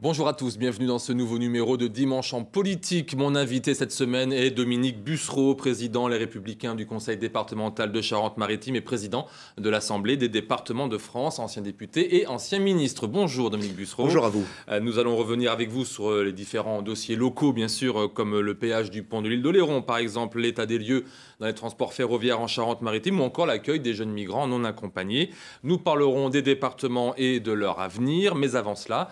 Bonjour à tous, bienvenue dans ce nouveau numéro de Dimanche en politique. Mon invité cette semaine est Dominique Bussereau, président Les Républicains du Conseil départemental de Charente-Maritime et président de l'Assemblée des départements de France, ancien député et ancien ministre. Bonjour Dominique Bussereau. Bonjour à vous. Nous allons revenir avec vous sur les différents dossiers locaux, bien sûr, comme le péage du pont de l'île d'Oléron, par exemple, l'état des lieux dans les transports ferroviaires en Charente-Maritime ou encore l'accueil des jeunes migrants non accompagnés. Nous parlerons des départements et de leur avenir, mais avant cela,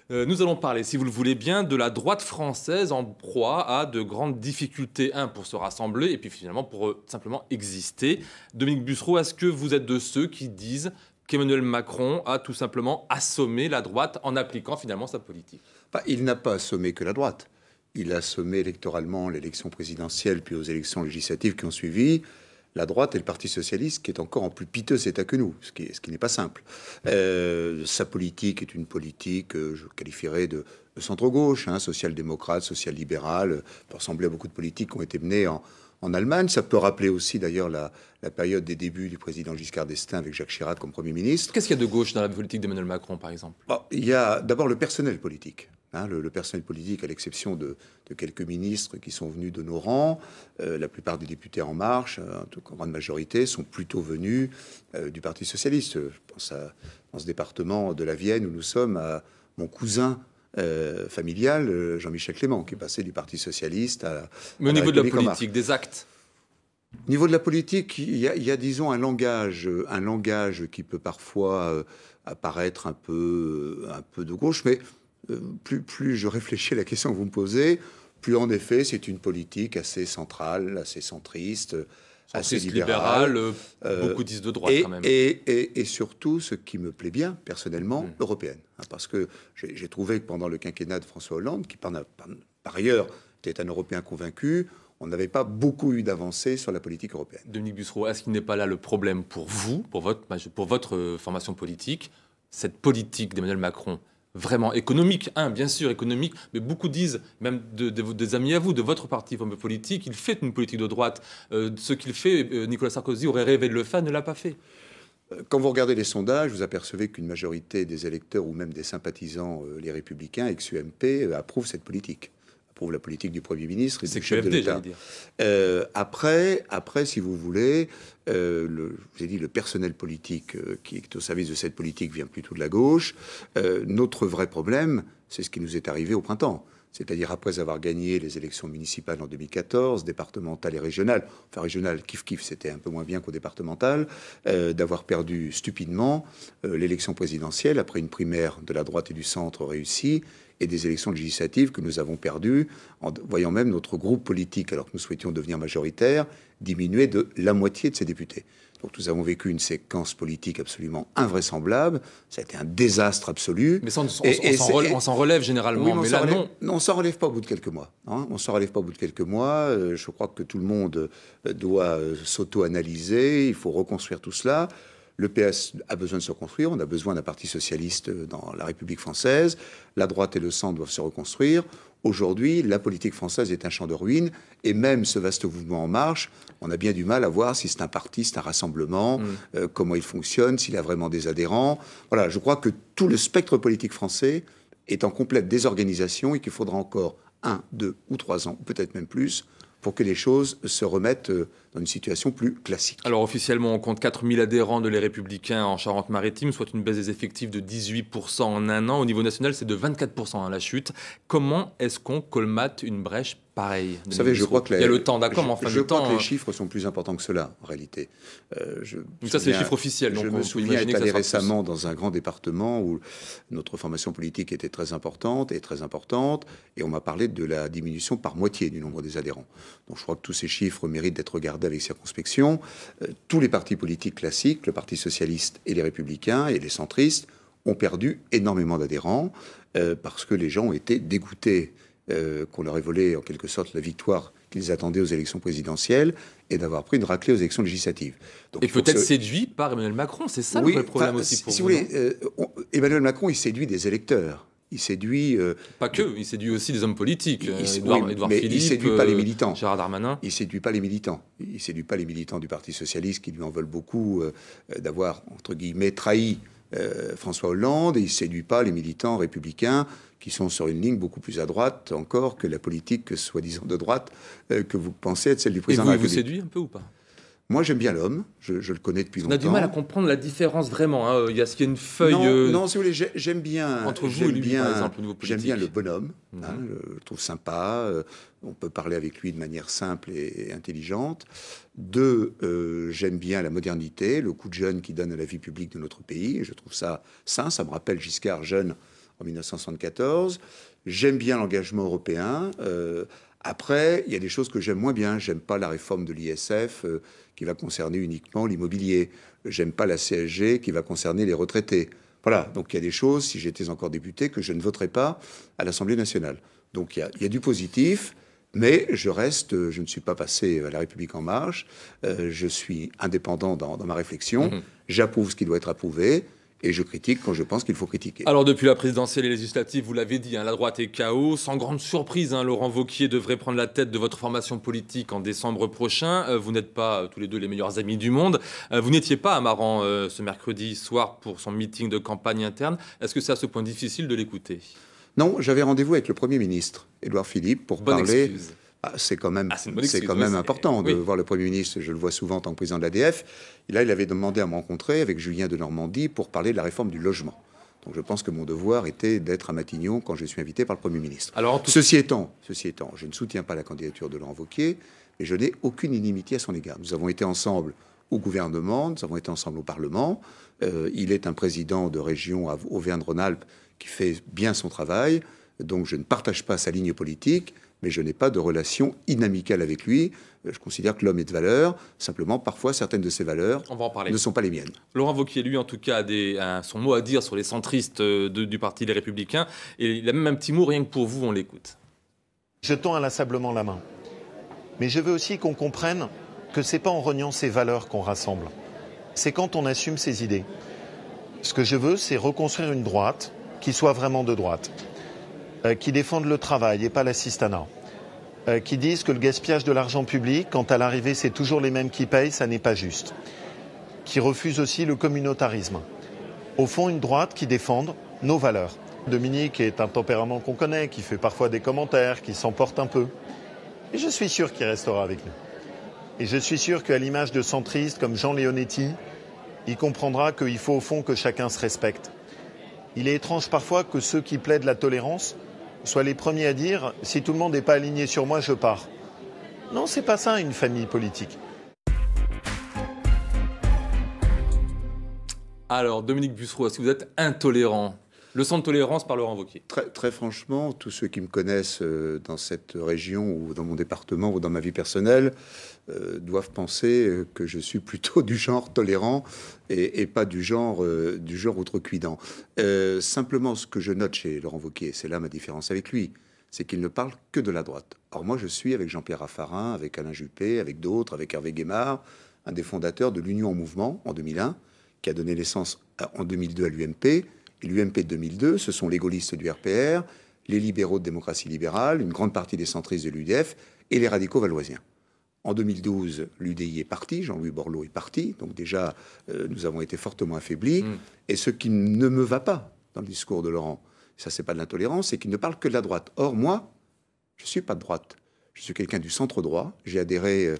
nous allons parler, si vous le voulez bien, de la droite française en proie à de grandes difficultés, pour se rassembler et puis finalement pour simplement exister. Dominique Bussereau, est-ce que vous êtes de ceux qui disent qu'Emmanuel Macron a tout simplement assommé la droite en appliquant finalement sa politique? Il n'a pas assommé que la droite. Il a assommé électoralement l'élection présidentielle puis aux élections législatives qui ont suivi la droite et le Parti socialiste, qui est encore en plus piteux état que nous, ce qui n'est pas simple. Sa politique est une politique, je qualifierais de centre-gauche, social-démocrate, social-libérale, peut ressembler à beaucoup de politiques qui ont été menées en Allemagne. Ça peut rappeler aussi d'ailleurs la période des débuts du président Giscard d'Estaing avec Jacques Chirac comme Premier ministre. Qu'est-ce qu'il y a de gauche dans la politique d'Emmanuel Macron, par exemple? Il y a d'abord le personnel politique. Le personnel politique, à l'exception de quelques ministres qui sont venus de nos rangs, la plupart des députés En Marche, en grande majorité, sont plutôt venus du Parti socialiste. Je pense dans ce département de la Vienne où nous sommes à mon cousin familial, Jean-Michel Clément, qui est passé du Parti socialiste à Mais au niveau de la politique, des actes? Au niveau de la politique, il y a, disons, un langage qui peut parfois apparaître un peu de gauche, mais plus je réfléchis à la question que vous me posez, plus en effet c'est une politique assez centrale, assez centriste, assez libérale. Beaucoup disent de droite quand même. Et surtout, ce qui me plaît bien, personnellement, européenne. Parce que j'ai trouvé que pendant le quinquennat de François Hollande, qui par ailleurs était un Européen convaincu, on n'avait pas beaucoup eu d'avancées sur la politique européenne. Dominique Bussereau, est-ce qu'il n'est pas là le problème pour vous, pour votre formation politique, cette politique d'Emmanuel Macron vraiment économique, bien sûr économique, mais beaucoup disent, même des amis à vous, de votre parti politique, il fait une politique de droite. Ce qu'il fait, Nicolas Sarkozy aurait rêvé de le faire, ne l'a pas fait. Quand vous regardez les sondages, vous apercevez qu'une majorité des électeurs ou même des sympathisants, les Républicains, ex-UMP, approuvent cette politique. Approuvent la politique du Premier ministre et du chef de l'État. Après, si vous voulez, je vous ai dit, le personnel politique qui est au service de cette politique vient plutôt de la gauche. Notre vrai problème, c'est ce qui nous est arrivé au printemps. C'est-à-dire après avoir gagné les élections municipales en 2014, départementales et régionales, enfin régionales, kiff-kiff, c'était un peu moins bien qu'au départemental, d'avoir perdu stupidement l'élection présidentielle après une primaire de la droite et du centre réussie, et des élections législatives que nous avons perdues, en voyant même notre groupe politique, alors que nous souhaitions devenir majoritaire, diminuer de la moitié de ses députés. Donc nous avons vécu une séquence politique absolument invraisemblable. Ça a été un désastre absolu. Mais ça, on s'en relève généralement. Oui, mais là, non. Non, on s'en relève pas au bout de quelques mois. On s'en relève pas au bout de quelques mois. Je crois que tout le monde doit s'auto-analyser. Il faut reconstruire tout cela. Le PS a besoin de se reconstruire. On a besoin d'un parti socialiste dans la République française. La droite et le centre doivent se reconstruire. Aujourd'hui, la politique française est un champ de ruines. Et même ce vaste mouvement En Marche, on a bien du mal à voir si c'est un parti, c'est un rassemblement, comment il fonctionne, s'il a vraiment des adhérents. Voilà, je crois que tout le spectre politique français est en complète désorganisation et qu'il faudra encore 1, 2 ou 3 ans, peut-être même plus, pour que les choses se remettent dans une situation plus classique. Alors officiellement, on compte 4000 adhérents de Les Républicains en Charente-Maritime, soit une baisse des effectifs de 18% en un an. Au niveau national, c'est de 24% la chute. Comment est-ce qu'on colmate une brèche pareille? Vous savez, je crois que il y a le temps, d'accord, mais enfin, je crois que les chiffres sont plus importants que cela, en réalité. Donc ça, c'est les chiffres officiels. Donc je me souviens être allé récemment dans un grand département où notre formation politique était très importante, et on m'a parlé de la diminution par moitié du nombre des adhérents. Donc je crois que tous ces chiffres méritent d'être regardés avec circonspection. Tous les partis politiques classiques, le Parti socialiste et les Républicains et les centristes, ont perdu énormément d'adhérents parce que les gens ont été dégoûtés qu'on leur ait volé en quelque sorte la victoire qu'ils attendaient aux élections présidentielles et d'avoir pris une raclée aux élections législatives. Donc, et peut-être séduit par Emmanuel Macron, c'est ça le vrai problème aussi pour vous. Si vous voulez, Emmanuel Macron, il séduit des électeurs. Il séduit... pas que, il séduit aussi des hommes politiques. Édouard Philippe, il séduit pas les militants. Gérard Darmanin. Il séduit pas les militants. Il séduit pas les militants du Parti socialiste qui lui en veulent beaucoup d'avoir, entre guillemets, trahi François Hollande, et il ne séduit pas les militants républicains qui sont sur une ligne beaucoup plus à droite encore que la politique soi-disant de droite que vous pensez être celle du président de la République. Et vous séduit un peu ou pas? Moi, j'aime bien l'homme. Je le connais depuis longtemps. On a du mal à comprendre la différence vraiment. Hein. Il y a une feuille. Non, si vous voulez, j'aime bien. Entre vous et lui, par exemple, au niveau politique. J'aime bien le bonhomme. Je le trouve sympa. On peut parler avec lui de manière simple et intelligente. Deux, j'aime bien la modernité, le coup de jeune qu'il donne à la vie publique de notre pays. Je trouve ça sain. Ça me rappelle Giscard jeune en 1974. J'aime bien l'engagement européen. Après, il y a des choses que j'aime moins bien. J'aime pas la réforme de l'ISF qui va concerner uniquement l'immobilier. J'aime pas la CSG qui va concerner les retraités. Voilà, donc il y a des choses, si j'étais encore député, que je ne voterais pas à l'Assemblée nationale. Donc il y a du positif, mais je ne suis pas passé à La République En Marche. Je suis indépendant dans ma réflexion. J'approuve ce qui doit être approuvé. Et je critique quand je pense qu'il faut critiquer. Alors depuis la présidentielle et législative, vous l'avez dit, la droite est KO. Sans grande surprise, Laurent Wauquiez devrait prendre la tête de votre formation politique en décembre prochain. Vous n'êtes pas tous les deux les meilleurs amis du monde. Vous n'étiez pas à Maran ce mercredi soir pour son meeting de campagne interne. Est-ce que c'est à ce point difficile de l'écouter? Non, j'avais rendez-vous avec le Premier ministre, Édouard Philippe, pour parler... Excuse. C'est quand même, important de voir le Premier ministre. Je le vois souvent en tant que président de l'ADF. Et là, il avait demandé à me rencontrer avec Julien de Normandie pour parler de la réforme du logement. Donc je pense que mon devoir était d'être à Matignon quand je suis invité par le Premier ministre. Alors, ceci étant, je ne soutiens pas la candidature de Laurent Wauquiez, mais je n'ai aucune inimitié à son égard. Nous avons été ensemble au gouvernement, nous avons été ensemble au Parlement. Il est un président de région à Auvergne-Rhône-Alpes qui fait bien son travail. Donc je ne partage pas sa ligne politique, mais je n'ai pas de relation inamicale avec lui. Je considère que l'homme est de valeur. Simplement, parfois, certaines de ses valeurs ne sont pas les miennes. Laurent Wauquiez, lui, en tout cas, a son mot à dire sur les centristes du Parti des Républicains. Et il a même un petit mot rien que pour vous, on l'écoute. Je tends inlassablement la main. Mais je veux aussi qu'on comprenne que ce n'est pas en reniant ses valeurs qu'on rassemble. C'est quand on assume ses idées. Ce que je veux, c'est reconstruire une droite qui soit vraiment de droite. Qui défendent le travail et pas l'assistanat, qui disent que le gaspillage de l'argent public, quand à l'arrivée c'est toujours les mêmes qui payent, ça n'est pas juste, qui refusent aussi le communautarisme. Au fond, une droite qui défende nos valeurs. Dominique est un tempérament qu'on connaît, qui fait parfois des commentaires, qui s'emporte un peu. Et je suis sûr qu'il restera avec nous. Et je suis sûr qu'à l'image de centristes comme Jean Leonetti, il comprendra qu'il faut au fond que chacun se respecte. Il est étrange parfois que ceux qui plaident la tolérance soient les premiers à dire « si tout le monde n'est pas aligné sur moi, je pars ». Non, c'est pas ça une famille politique. Alors, Dominique Bussereau, est-ce que vous êtes intolérant? Leçon de tolérance par Laurent Wauquiez. Très franchement, tous ceux qui me connaissent dans cette région ou dans mon département ou dans ma vie personnelle doivent penser que je suis plutôt du genre tolérant et pas du genre outrecuidant. Simplement, ce que je note chez Laurent Wauquiez, c'est là ma différence avec lui, c'est qu'il ne parle que de la droite. Or moi, je suis avec Jean-Pierre Raffarin, avec Alain Juppé, avec d'autres, avec Hervé Guémard, un des fondateurs de l'Union en Mouvement en 2001, qui a donné naissance en 2002 à l'UMP. Et l'UMP de 2002, ce sont les gaullistes du RPR, les libéraux de démocratie libérale, une grande partie des centristes de l'UDF et les radicaux valoisiens. En 2012, l'UDI est parti, Jean-Louis Borloo est parti, donc déjà, nous avons été fortement affaiblis. Et ce qui ne me va pas dans le discours de Laurent, ça c'est pas de l'intolérance, c'est qu'il ne parle que de la droite. Or, moi, je ne suis pas de droite. Je suis quelqu'un du centre-droit. J'ai adhéré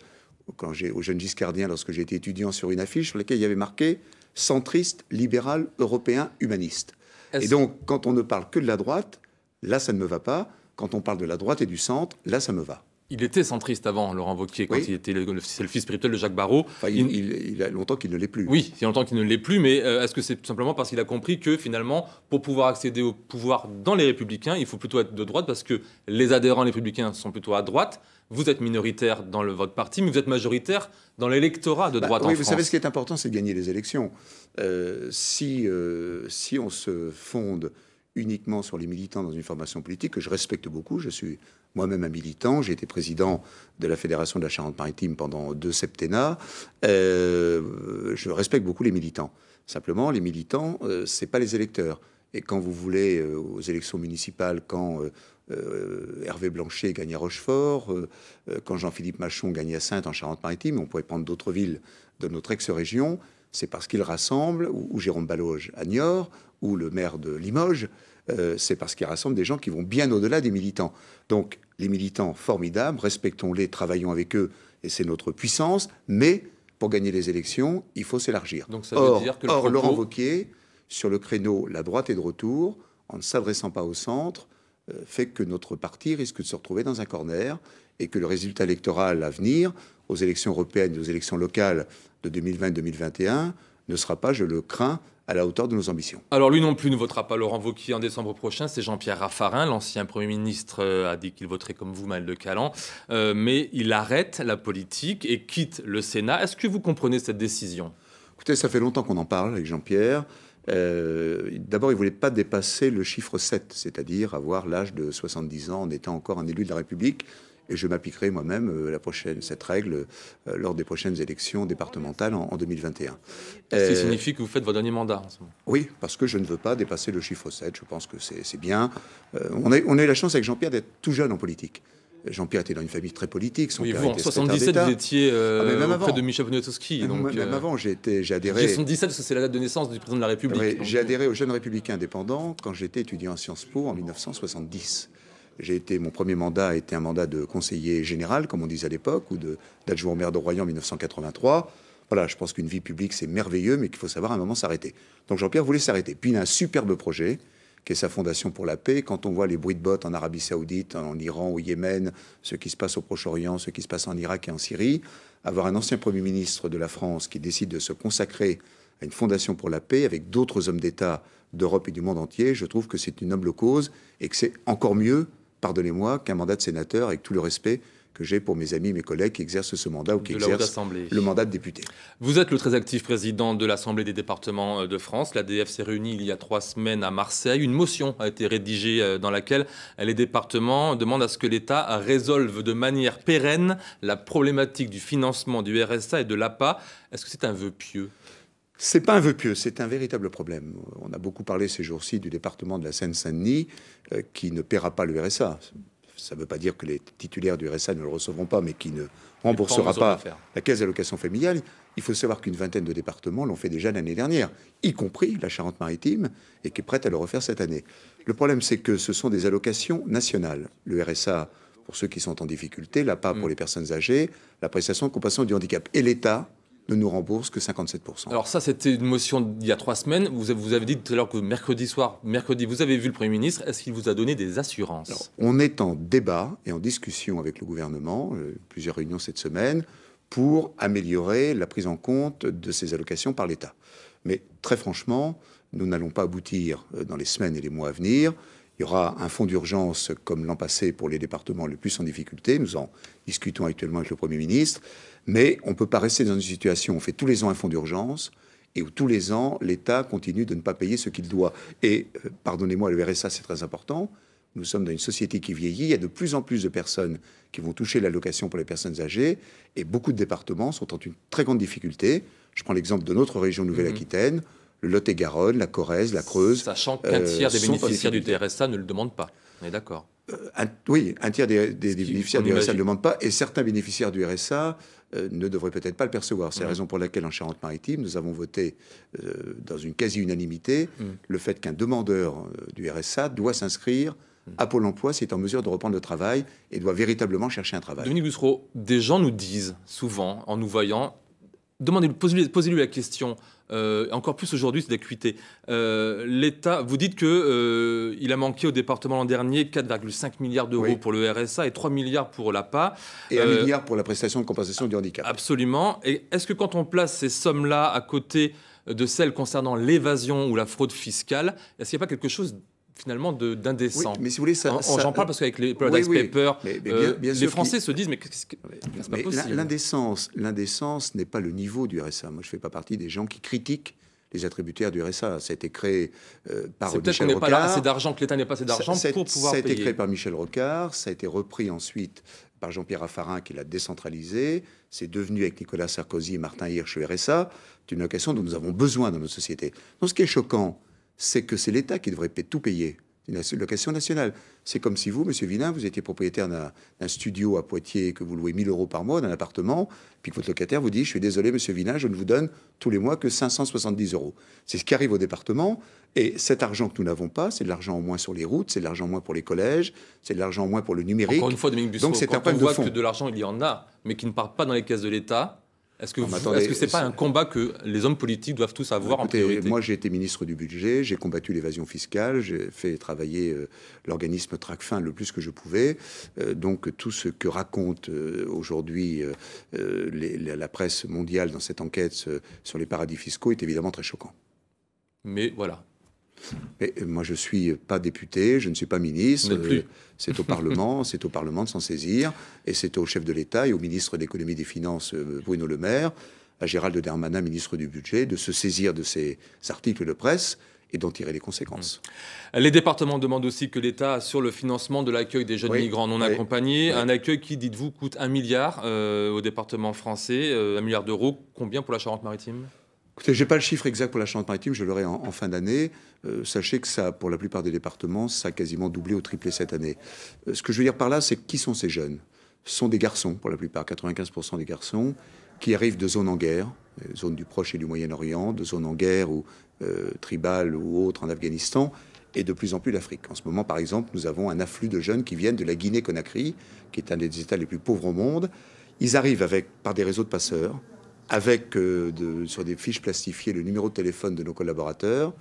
aux Jeunes Giscardiens lorsque j'étais étudiant sur une affiche sur laquelle il y avait marqué « centriste, libéral, européen, humaniste ». Et donc, quand on ne parle que de la droite, là, ça ne me va pas. Quand on parle de la droite et du centre, là, ça me va. Il était centriste avant, Laurent Wauquiez, quand il était c'est le fils spirituel de Jacques Barrot. Enfin, il a longtemps qu'il ne l'est plus. Oui, il y a longtemps qu'il ne l'est plus, mais est-ce que c'est tout simplement parce qu'il a compris que finalement, pour pouvoir accéder au pouvoir dans les Républicains, il faut plutôt être de droite parce que les adhérents les Républicains sont plutôt à droite. Vous êtes minoritaire dans votre parti, mais vous êtes majoritaire dans l'électorat de droite en France. Vous savez, ce qui est important, c'est de gagner les élections. Si on se fonde uniquement sur les militants dans une formation politique, que je respecte beaucoup, je suis moi-même un militant, j'ai été président de la Fédération de la Charente-Maritime pendant 2 septennats, je respecte beaucoup les militants. Simplement, les militants, c'est pas les électeurs. Et quand vous voulez, aux élections municipales, quand Hervé Blanchet gagne à Rochefort, quand Jean-Philippe Machon gagne à Saintes en Charente-Maritime, on pourrait prendre d'autres villes de notre ex-région, c'est parce qu'il rassemble, ou Jérôme Baloge à Niort, ou le maire de Limoges, c'est parce qu'il rassemble des gens qui vont bien au-delà des militants. Donc, les militants, formidables, respectons-les, travaillons avec eux, et c'est notre puissance, mais pour gagner les élections, il faut s'élargir. Donc ça veut dire que Laurent Wauquiez, sur le créneau « la droite est de retour », en ne s'adressant pas au centre, fait que notre parti risque de se retrouver dans un corner et que le résultat électoral à venir, aux élections européennes et aux élections locales de 2020-2021, ne sera pas, je le crains, à la hauteur de nos ambitions. Alors lui non plus ne votera pas Laurent Wauquiez en décembre prochain, c'est Jean-Pierre Raffarin, l'ancien Premier ministre a dit qu'il voterait comme vous, Maël de Calan, mais il arrête la politique et quitte le Sénat. Est-ce que vous comprenez cette décision? Écoutez, ça fait longtemps qu'on en parle avec Jean-Pierre. D'abord, il ne voulait pas dépasser le chiffre 7, c'est-à-dire avoir l'âge de 70 ans en étant encore un élu de la République. Et je m'appliquerai moi-même cette règle lors des prochaines élections départementales en 2021. Ça signifie que vous faites votre dernier mandat en ce moment? Oui, parce que je ne veux pas dépasser le chiffre 7. Je pense que c'est bien. On a eu la chance avec Jean-Pierre d'être tout jeune en politique. Jean-Pierre était dans une famille très politique. Son père vous, en était 77, vous étiez auprès de Michel Poniatowski. Même avant, j'ai adhéré... 77, parce que c'est la date de naissance du président de la République. Oui, j'ai adhéré aux Jeunes Républicains Indépendants quand j'étais étudiant à Sciences Po en 1970. Mon premier mandat a été un mandat de conseiller général, comme on disait à l'époque, ou d'adjoint au maire de Royan en 1983. Voilà, je pense qu'une vie publique, c'est merveilleux, mais qu'il faut savoir à un moment s'arrêter. Donc Jean-Pierre voulait s'arrêter. Puis il a un superbe projet, qui est sa Fondation pour la paix. Quand on voit les bruits de bottes en Arabie Saoudite, en Iran, au Yémen, ce qui se passe au Proche-Orient, ce qui se passe en Irak et en Syrie, avoir un ancien Premier ministre de la France qui décide de se consacrer à une Fondation pour la paix avec d'autres hommes d'État d'Europe et du monde entier, je trouve que c'est une noble cause et que c'est encore mieux, pardonnez-moi, qu'un mandat de sénateur, avec tout le respect que j'ai pour mes amis, mes collègues qui exercent ce mandat ou qui exercent le mandat de député. Vous êtes le très actif président de l'Assemblée des départements de France. L'ADF s'est réunie il y a 3 semaines à Marseille. Une motion a été rédigée dans laquelle les départements demandent à ce que l'État résolve de manière pérenne la problématique du financement du RSA et de l'APA. Est-ce que c'est un vœu pieux ? C'est pas un vœu pieux, c'est un véritable problème. On a beaucoup parlé ces jours-ci du département de la Seine-Saint-Denis qui ne paiera pas le RSA. Ça ne veut pas dire que les titulaires du RSA ne le recevront pas, mais qui ne remboursera pas la caisse d'allocation familiale. Il faut savoir qu'une vingtaine de départements l'ont fait déjà l'année dernière, y compris la Charente-Maritime, et qui est prête à le refaire cette année. Le problème, c'est que ce sont des allocations nationales. Le RSA pour ceux qui sont en difficulté, l'APA pour les personnes âgées, la prestation de compensation du handicap. Et l'État ne nous rembourse que 57%. Alors ça, c'était une motion il y a 3 semaines. Vous avez dit tout à l'heure que mercredi, vous avez vu le Premier ministre. Est-ce qu'il vous a donné des assurances ? Alors, on est en débat et en discussion avec le gouvernement, plusieurs réunions cette semaine, pour améliorer la prise en compte de ces allocations par l'État. Mais très franchement, nous n'allons pas aboutir dans les semaines et les mois à venir. Il y aura un fonds d'urgence comme l'an passé pour les départements les plus en difficulté. Nous en discutons actuellement avec le Premier ministre. Mais on ne peut pas rester dans une situation où on fait tous les ans un fonds d'urgence et où tous les ans, l'État continue de ne pas payer ce qu'il doit. Et, pardonnez-moi, le RSA, c'est très important. Nous sommes dans une société qui vieillit. Il y a de plus en plus de personnes qui vont toucher l'allocation pour les personnes âgées. Et beaucoup de départements sont en une très grande difficulté. Je prends l'exemple de notre région Nouvelle-Aquitaine, le Lot-et-Garonne, la Corrèze, la Creuse. Sachant qu'un tiers des bénéficiaires du RSA ne le demandent pas. On est d'accord. Oui, un tiers des bénéficiaires du RSA ne le demandent pas. Et certains bénéficiaires du RSA ne devraient peut-être pas le percevoir. C'est la raison pour laquelle, en Charente-Maritime, nous avons voté dans une quasi-unanimité le fait qu'un demandeur du RSA doit s'inscrire à Pôle emploi s'il est en mesure de reprendre le travail et doit véritablement chercher un travail. Dominique Bussereau, des gens nous disent souvent, en nous voyant, posez-lui la question, encore plus aujourd'hui, c'est d'acuité. L'État, vous dites qu'il a manqué au département l'an dernier 4,5 milliards d'euros pour le RSA et 3 milliards pour l'APA. Et 1 milliard pour la prestation de compensation du handicap. Absolument. Et est-ce que quand on place ces sommes-là à côté de celles concernant l'évasion ou la fraude fiscale, est-ce qu'il n'y a pas quelque chose finalement d'indécent? Oui, mais si vous voulez, j'en parle parce qu'avec les Paradise Papers, les Français se disent mais c'est pas possible. L'indécence n'est pas le niveau du RSA. Moi, je ne fais pas partie des gens qui critiquent les attributaires du RSA. Ça a été créé par Michel Rocard. C'est peut-être qu'on n'est pas là assez d'argent, que l'État n'a pas assez d'argent pour pouvoir payer. Ça a été créé par Michel Rocard, ça a été repris ensuite par Jean-Pierre Raffarin qui l'a décentralisé. C'est devenu avec Nicolas Sarkozy et Martin Hirsch le RSA. C'est une allocation dont nous avons besoin dans notre société. Donc ce qui est choquant, c'est que c'est l'État qui devrait tout payer. une location nationale. C'est comme si vous, Monsieur Vinain, vous étiez propriétaire d'un studio à Poitiers que vous louez 1 000 € par mois, d'un appartement, puis que votre locataire vous dit « Je suis désolé, Monsieur Vinain, je ne vous donne tous les mois que 570 €. C'est ce qui arrive au département. Et cet argent que nous n'avons pas, c'est de l'argent en moins sur les routes, c'est de l'argent en moins pour les collèges, c'est de l'argent en moins pour le numérique. Encore une fois, Dominique Bussereau, donc c'est un quand on problème voit de fond. que de l'argent, il y en a, mais qui ne part pas dans les caisses de l'État, est-ce que ce n'est pas un combat que les hommes politiques doivent tous avoir en priorité? Moi, j'ai été ministre du budget, j'ai combattu l'évasion fiscale, j'ai fait travailler l'organisme Tracfin le plus que je pouvais. Donc, tout ce que raconte aujourd'hui la presse mondiale dans cette enquête sur les paradis fiscaux est évidemment très choquant. Mais voilà. Mais moi, je ne suis pas député, je ne suis pas ministre. C'est au Parlement, c'est au Parlement de s'en saisir. Et c'est au chef de l'État et au ministre de l'Économie et des Finances, Bruno Le Maire, à Gérald Darmanin, ministre du Budget, de se saisir de ces articles de presse et d'en tirer les conséquences. Les départements demandent aussi que l'État assure le financement de l'accueil des jeunes migrants non accompagnés. Un accueil qui, dites-vous, coûte 1 milliard au département français, 1 milliard d'euros. Combien pour la Charente-Maritime ? Écoutez, je n'ai pas le chiffre exact pour la Charente-Maritime, je l'aurai en fin d'année. Sachez que ça, pour la plupart des départements, ça a quasiment doublé ou triplé cette année. Ce que je veux dire par là, c'est qui sont ces jeunes? Ce sont des garçons, pour la plupart, 95% des garçons, qui arrivent de zones en guerre, zones du Proche et du Moyen-Orient, de zones en guerre ou tribales ou autres en Afghanistan, et de plus en plus d'Afrique. En ce moment, par exemple, nous avons un afflux de jeunes qui viennent de la Guinée-Conakry, qui est un des États les plus pauvres au monde. Ils arrivent par des réseaux de passeurs, avec sur des fiches plastifiées le numéro de téléphone de nos collaborateurs.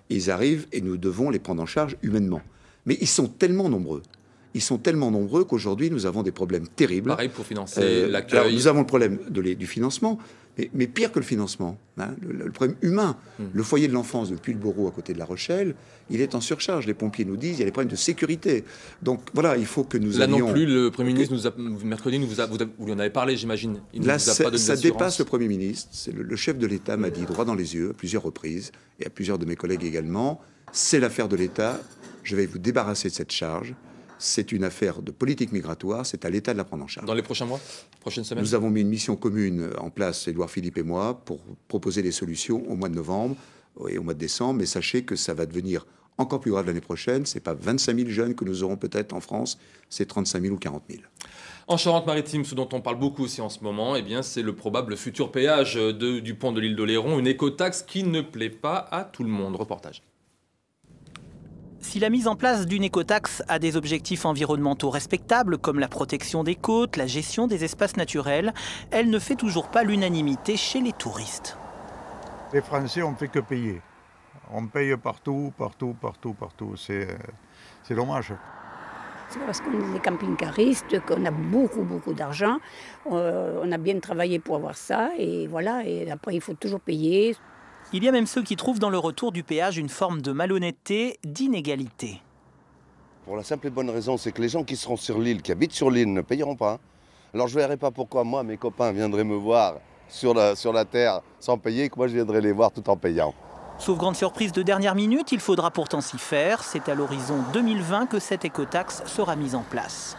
Ils arrivent et nous devons les prendre en charge humainement. Mais ils sont tellement nombreux. Ils sont tellement nombreux qu'aujourd'hui, nous avons des problèmes terribles. Pareil pour financer l'accueil. Nous avons le problème du financement, mais pire que le financement, hein, le problème humain. Le foyer de l'enfance de Puylleborough, à côté de La Rochelle, il est en surcharge. Les pompiers nous disent qu'il y a des problèmes de sécurité. Donc voilà, il faut que nous Là non plus, le Premier ministre, mercredi, vous lui en avez parlé, j'imagine. Là, ça dépasse le Premier ministre. Le chef de l'État m'a dit droit dans les yeux, à plusieurs reprises, et à plusieurs de mes collègues également, c'est l'affaire de l'État, je vais vous débarrasser de cette charge. C'est une affaire de politique migratoire, c'est à l'État de la prendre en charge. Dans les prochains mois, prochaines semaines? Nous avons mis une mission commune en place, Édouard Philippe et moi, pour proposer des solutions au mois de novembre et au mois de décembre. Mais sachez que ça va devenir encore plus grave l'année prochaine. Ce n'est pas 25 000 jeunes que nous aurons peut-être en France, c'est 35 000 ou 40 000. En Charente-Maritime, ce dont on parle beaucoup aussi en ce moment, eh bien, c'est le probable futur péage du pont de l'île d'Oléron, une écotaxe qui ne plaît pas à tout le monde. Reportage. Si la mise en place d'une écotaxe a des objectifs environnementaux respectables, comme la protection des côtes, la gestion des espaces naturels, elle ne fait toujours pas l'unanimité chez les touristes. Les Français, on ne fait que payer. On paye partout, partout, partout, partout. C'est dommage. C'est parce qu'on est des camping-caristes, qu'on a beaucoup, beaucoup d'argent. On a bien travaillé pour avoir ça, et voilà. Et après, il faut toujours payer. Il y a même ceux qui trouvent dans le retour du péage une forme de malhonnêteté, d'inégalité. Pour la simple et bonne raison, c'est que les gens qui seront sur l'île, qui habitent sur l'île, ne payeront pas. Alors je ne verrai pas pourquoi moi, mes copains viendraient me voir sur la terre sans payer, et que moi je viendrais les voir tout en payant. Sauf grande surprise de dernière minute, il faudra pourtant s'y faire. C'est à l'horizon 2020 que cette écotaxe sera mise en place.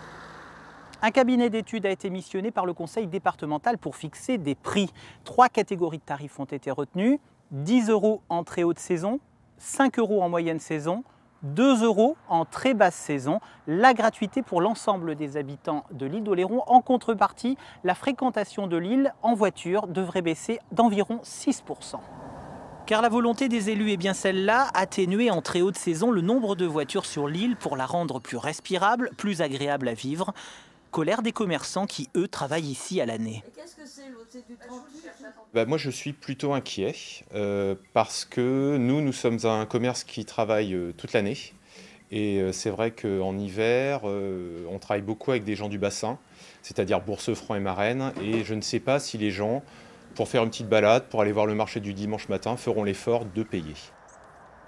Un cabinet d'études a été missionné par le conseil départemental pour fixer des prix. 3 catégories de tarifs ont été retenues. 10 € en très haute saison, 5 € en moyenne saison, 2 € en très basse saison. La gratuité pour l'ensemble des habitants de l'île d'Oléron. En contrepartie, la fréquentation de l'île en voiture devrait baisser d'environ 6 %. Car la volonté des élus est bien celle-là, atténuer en très haute saison le nombre de voitures sur l'île pour la rendre plus respirable, plus agréable à vivre. Colère des commerçants qui, eux, travaillent ici à l'année. Qu'est-ce que c'est l'autre? C'est du 38 ? Moi, je suis plutôt inquiet parce que nous sommes un commerce qui travaille toute l'année. Et c'est vrai qu'en hiver, on travaille beaucoup avec des gens du bassin, c'est-à-dire Bourse-Franc et Marennes. Et je ne sais pas si les gens, pour faire une petite balade, pour aller voir le marché du dimanche matin, feront l'effort de payer.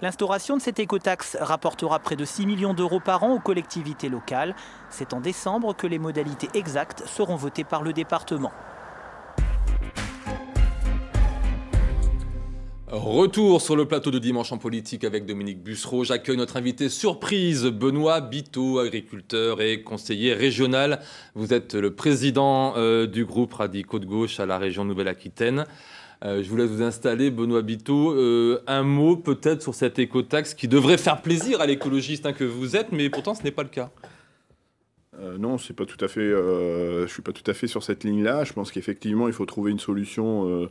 L'instauration de cette écotaxe rapportera près de 6 millions d'euros par an aux collectivités locales. C'est en décembre que les modalités exactes seront votées par le département. Retour sur le plateau de Dimanche en politique avec Dominique Bussereau. J'accueille notre invité surprise, Benoît Biteau, agriculteur et conseiller régional. Vous êtes le président du groupe Radicaux de Gauche à la région Nouvelle-Aquitaine. Je vous laisse vous installer, Benoît Biteau. Un mot peut-être sur cette écotaxe qui devrait faire plaisir à l'écologiste que vous êtes, mais pourtant ce n'est pas le cas. Non, c'est pas tout à fait, je suis pas tout à fait sur cette ligne-là. Je pense qu'effectivement, il faut trouver une solution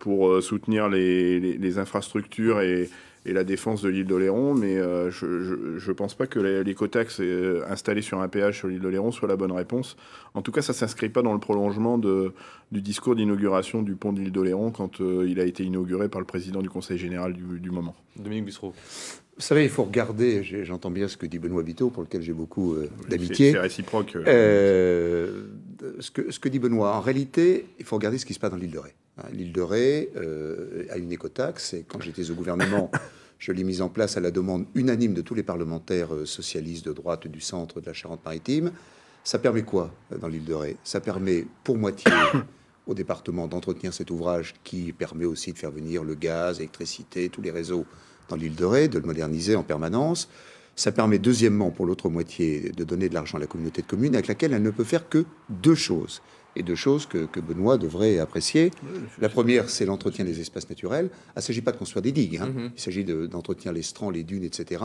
pour soutenir les infrastructures et la défense de l'île d'Oléron, mais je ne pense pas que l'écotaxe installée sur un péage sur l'île d'Oléron soit la bonne réponse. En tout cas, ça ne s'inscrit pas dans le prolongement du discours d'inauguration du pont de l'île d'Oléron quand il a été inauguré par le président du Conseil général du moment. Dominique Bussereau. Vous savez, il faut regarder, j'entends bien ce que dit Benoît Biteau, pour lequel j'ai beaucoup d'amitié. C'est réciproque. Ce que dit Benoît, en réalité, il faut regarder ce qui se passe dans l'île de Ré. L'île de Ré a une écotaxe, et quand j'étais au gouvernement, je l'ai mise en place à la demande unanime de tous les parlementaires socialistes de droite, du centre, de la Charente-Maritime. Ça permet quoi dans l'île de Ré? Ça permet pour moitié au département d'entretenir cet ouvrage qui permet aussi de faire venir le gaz, l'électricité, tous les réseaux dans l'île de Ré, de le moderniser en permanence. Ça permet deuxièmement pour l'autre moitié de donner de l'argent à la communauté de communes avec laquelle elle ne peut faire que deux choses. Et deux choses que Benoît devrait apprécier. La première, c'est l'entretien des espaces naturels. Il ne s'agit pas de construire des digues, il s'agit d'entretenir les strands, les dunes, etc.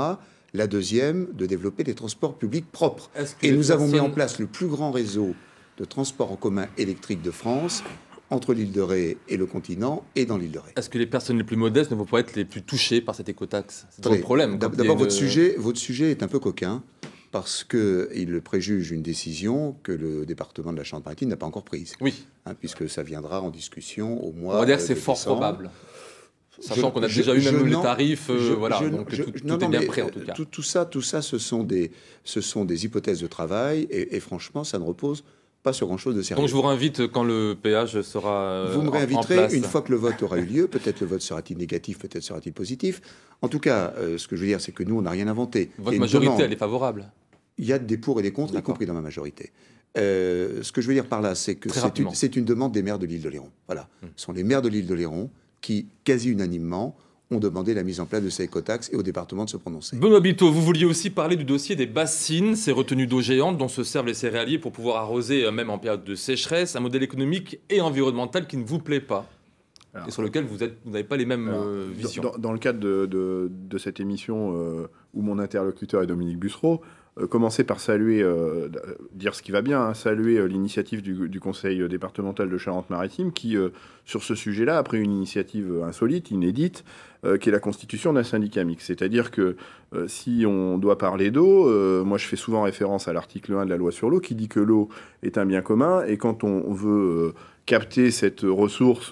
La deuxième, de développer des transports publics propres. Et nous avons mis en place le plus grand réseau de transports en commun électrique de France, entre l'île de Ré et le continent, et dans l'île de Ré. Est-ce que les personnes les plus modestes ne vont pas être les plus touchées par cette écotaxe? C'est le problème. D'abord, votre sujet est un peu coquin, parce qu'il préjuge une décision que le département de la Charente-Maritime n'a pas encore prise. Oui. Puisque ça viendra en discussion au mois. On va dire que c'est fort probable. Sachant qu'on a déjà eu même les tarifs, donc tout est bien prêt en tout cas. Tout ça, ce sont des hypothèses de travail, et franchement, ça ne repose pas sur grand-chose de sérieux. Donc je vous réinvite quand le péage sera Vous me réinviterez une fois que le vote aura eu lieu. Peut-être le vote sera-t-il négatif, peut-être sera-t-il positif. En tout cas, ce que je veux dire, c'est que nous, on n'a rien inventé. Votre majorité, elle est favorable? Il y a des pour et des contre, y compris dans ma majorité. Ce que je veux dire par là, c'est que c'est une demande des maires de l'île d'Oléron. Voilà. Ce sont les maires de l'île d'Oléron qui, quasi unanimement, ont demandé la mise en place de ces écotaxes et au département de se prononcer. Benoît Biteau, vous vouliez aussi parler du dossier des bassines, ces retenues d'eau géantes dont se servent les céréaliers pour pouvoir arroser même en période de sécheresse, un modèle économique et environnemental qui ne vous plaît pas et sur lequel vous n'avez pas les mêmes visions. Dans le cadre de cette émission où mon interlocuteur est Dominique Bussereau, commencer par saluer, dire ce qui va bien, saluer l'initiative du Conseil départemental de Charente-Maritime qui, sur ce sujet-là, a pris une initiative insolite, inédite, qui est la constitution d'un syndicat mixte. C'est-à-dire que si on doit parler d'eau, moi je fais souvent référence à l'article 1 de la loi sur l'eau qui dit que l'eau est un bien commun, et quand on veut capter cette ressource,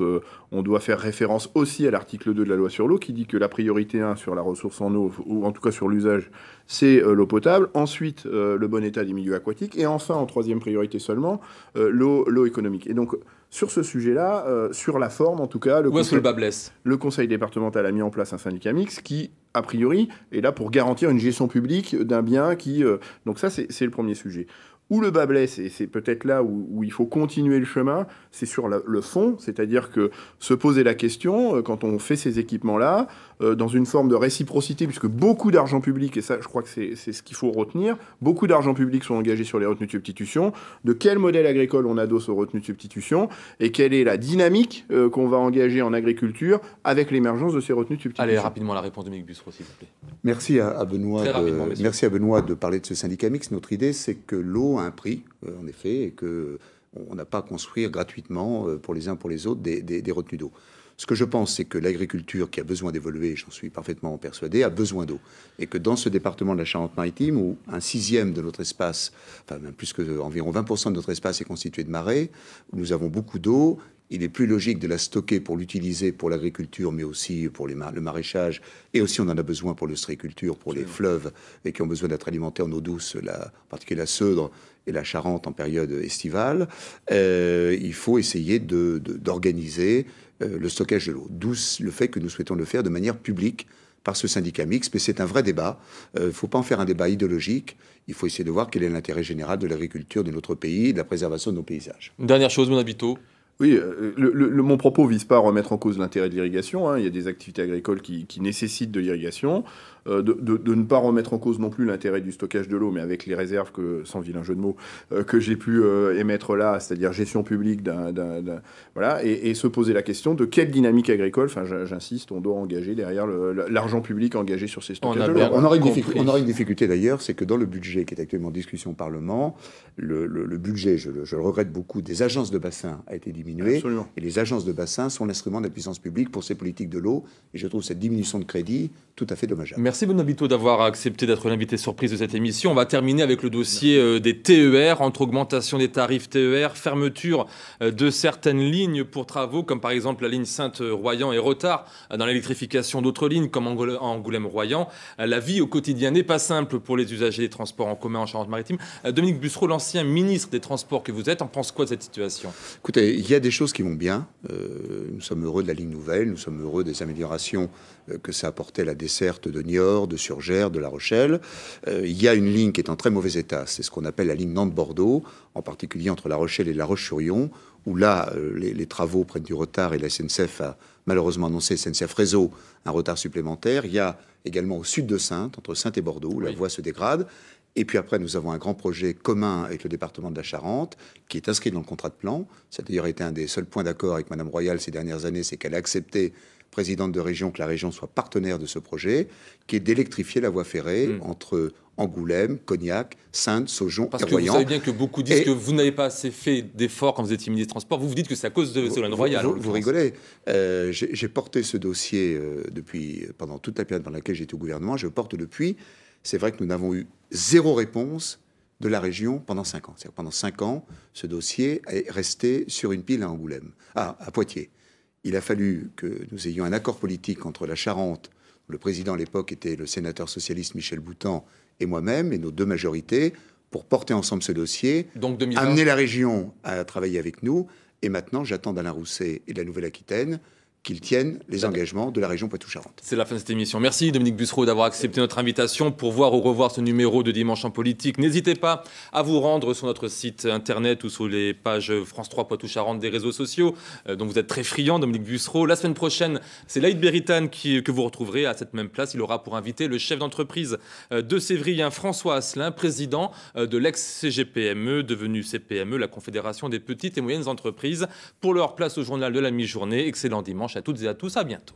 on doit faire référence aussi à l'article 2 de la loi sur l'eau qui dit que la priorité 1 sur la ressource en eau, ou en tout cas sur l'usage, c'est l'eau potable, ensuite le bon état des milieux aquatiques, et enfin, en troisième priorité seulement, l'eau économique. Et donc, sur ce sujet-là, sur la forme en tout cas, où est-ce que le bas blesse ? Le Conseil départemental a mis en place un syndicat mixte qui, a priori, est là pour garantir une gestion publique d'un bien qui... donc ça, c'est le premier sujet. Où le bas blesse, et c'est peut-être là où il faut continuer le chemin, c'est sur le fond, c'est-à-dire que se poser la question, quand on fait ces équipements-là, dans une forme de réciprocité, puisque beaucoup d'argent public, et ça je crois que c'est ce qu'il faut retenir, beaucoup d'argent public sont engagés sur les retenues de substitution, de quel modèle agricole on adosse aux retenues de substitution, et quelle est la dynamique qu'on va engager en agriculture avec l'émergence de ces retenues de substitution. Allez, rapidement la réponse de Dominique Bussereau, s'il vous plaît. Merci à Benoît de parler de ce syndicat mixte. Notre idée, c'est que l'eau a un prix, en effet, et qu'on n'a pas à construire gratuitement pour les uns pour les autres des retenues d'eau. Ce que je pense, c'est que l'agriculture, qui a besoin d'évoluer, j'en suis parfaitement persuadé, a besoin d'eau. Et que dans ce département de la Charente-Maritime, où un sixième de notre espace, enfin même plus que environ 20% de notre espace est constitué de marais, où nous avons beaucoup d'eau, il est plus logique de la stocker pour l'utiliser pour l'agriculture, mais aussi pour le maraîchage, et aussi on en a besoin pour l'ostréiculture, pour les fleuves, et qui ont besoin d'être alimentés en eau douce, en particulier la Seudre et la Charente en période estivale. Il faut essayer d'organiser le stockage de l'eau. D'où le fait que nous souhaitons le faire de manière publique par ce syndicat mixte, mais c'est un vrai débat. Il ne faut pas en faire un débat idéologique. Il faut essayer de voir quel est l'intérêt général de l'agriculture de notre pays et de la préservation de nos paysages. Une dernière chose, Benoît Biteau. Oui, mon propos ne vise pas à remettre en cause l'intérêt de l'irrigation, hein. Il y a des activités agricoles qui nécessitent de l'irrigation. De ne pas remettre en cause non plus l'intérêt du stockage de l'eau, mais avec les réserves, sans vilain jeu de mots, que j'ai pu émettre là, c'est-à-dire gestion publique voilà, et se poser la question de quelle dynamique agricole, enfin j'insiste, on doit engager derrière l'argent public engagé sur ces stockages de l'eau. On aurait une difficulté d'ailleurs, c'est que dans le budget qui est actuellement en discussion au Parlement, le budget, je le regrette beaucoup, des agences de bassin a été diminué. Absolument. Et les agences de bassin sont l'instrument de la puissance publique pour ces politiques de l'eau. Et je trouve cette diminution de crédit tout à fait dommageable. Merci Bonabito d'avoir accepté d'être l'invité surprise de cette émission. On va terminer avec le dossier des TER, entre augmentation des tarifs TER, fermeture de certaines lignes pour travaux, comme par exemple la ligne Sainte-Royan et retard dans l'électrification d'autres lignes, comme Angoulême-Royan. La vie au quotidien n'est pas simple pour les usagers des transports en commun en Charente-Maritime. Dominique Bussereau, l'ancien ministre des Transports que vous êtes, en pense quoi de cette situation? Écoutez, il y a des choses qui vont bien. Nous sommes heureux de la ligne nouvelle, nous sommes heureux des améliorations que ça apportait à la desserte de Niort, de Surgères, de La Rochelle. Il y a une ligne qui est en très mauvais état, c'est ce qu'on appelle la ligne Nantes-Bordeaux, en particulier entre La Rochelle et La Roche-sur-Yon, où là, les travaux prennent du retard et la SNCF a malheureusement annoncé, SNCF Réseau, un retard supplémentaire. Il y a également au sud de Saintes, entre Saintes et Bordeaux, où la voie se dégrade. Et puis après, nous avons un grand projet commun avec le département de la Charente, qui est inscrit dans le contrat de plan. Ça a d'ailleurs été un des seuls points d'accord avec Mme Royal ces dernières années, c'est qu'elle a accepté, présidente de région, que la région soit partenaire de ce projet, qui est d'électrifier la voie ferrée entre Angoulême, Cognac, Saintes, Saujon et Royan. Parce que vous savez bien que beaucoup disent que vous n'avez pas assez fait d'efforts quand vous étiez ministre des Transports. Vous dites que c'est à cause de Ségolène Royal. Vous rigolez. J'ai porté ce dossier pendant toute la période dans laquelle j'étais au gouvernement. Je le porte depuis. C'est vrai que nous n'avons eu zéro réponse de la région pendant 5 ans. C'est-à-dire pendant 5 ans, ce dossier est resté sur une pile à Angoulême, à Poitiers. Il a fallu que nous ayons un accord politique entre la Charente, le président à l'époque était le sénateur socialiste Michel Boutan, et moi-même, et nos deux majorités, pour porter ensemble ce dossier, donc 2020. Amener la région à travailler avec nous. Et maintenant, j'attends d'Alain Rousset et de la Nouvelle-Aquitaine qu'ils tiennent les engagements de la région Poitou-Charentes. C'est la fin de cette émission. Merci Dominique Bussereau d'avoir accepté notre invitation pour voir ou revoir ce numéro de Dimanche en politique. N'hésitez pas à vous rendre sur notre site internet ou sur les pages France 3 Poitou-Charentes des réseaux sociaux, dont vous êtes très friand, Dominique Bussereau. La semaine prochaine, c'est Laïd Beritan que vous retrouverez à cette même place. Il aura pour invité le chef d'entreprise de Sévrien, François Asselin, président de l'ex-CGPME, devenu CPME, la Confédération des petites et moyennes entreprises. Pour leur place au journal de la mi-journée, excellent dimanche à toutes et à tous, à bientôt.